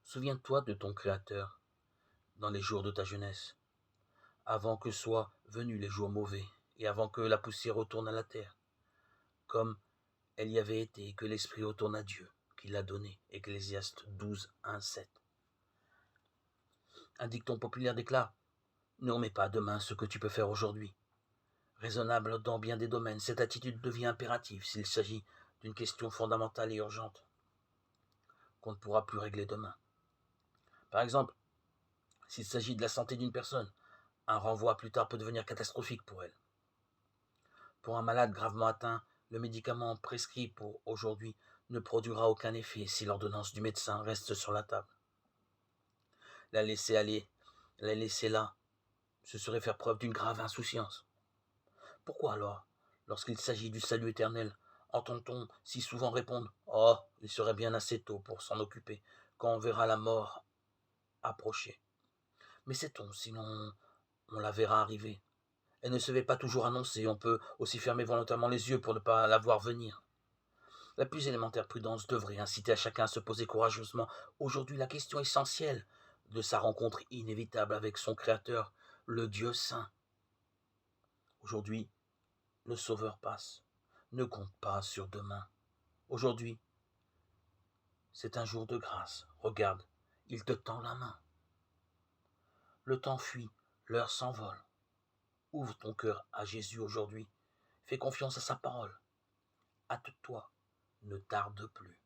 Souviens-toi de ton Créateur dans les jours de ta jeunesse, avant que soient venus les jours mauvais, et avant que la poussière retourne à la terre, comme elle y avait été, et que l'Esprit retourne à Dieu, qui l'a donné. Ecclésiaste 12, 1, 7. Un dicton populaire déclare: ne remets pas à demain ce que tu peux faire aujourd'hui. Raisonnable dans bien des domaines, cette attitude devient impérative s'il s'agit d'une question fondamentale et urgente qu'on ne pourra plus régler demain. Par exemple, s'il s'agit de la santé d'une personne, un renvoi plus tard peut devenir catastrophique pour elle. Pour un malade gravement atteint, le médicament prescrit pour aujourd'hui ne produira aucun effet si l'ordonnance du médecin reste sur la table. La laisser aller, la laisser là, ce serait faire preuve d'une grave insouciance. Pourquoi alors, lorsqu'il s'agit du salut éternel, entend-on si souvent répondre: oh, il serait bien assez tôt pour s'en occuper, quand on verra la mort approcher. Mais sait-on si on la verra arriver? Elle ne se fait pas toujours annoncer, on peut aussi fermer volontairement les yeux pour ne pas la voir venir. La plus élémentaire prudence devrait inciter à chacun à se poser courageusement aujourd'hui la question essentielle de sa rencontre inévitable avec son Créateur, le Dieu Saint. Aujourd'hui, le Sauveur passe. Ne compte pas sur demain. Aujourd'hui, c'est un jour de grâce. Regarde, il te tend la main. Le temps fuit, l'heure s'envole. Ouvre ton cœur à Jésus aujourd'hui. Fais confiance à sa parole. Hâte-toi, ne tarde plus.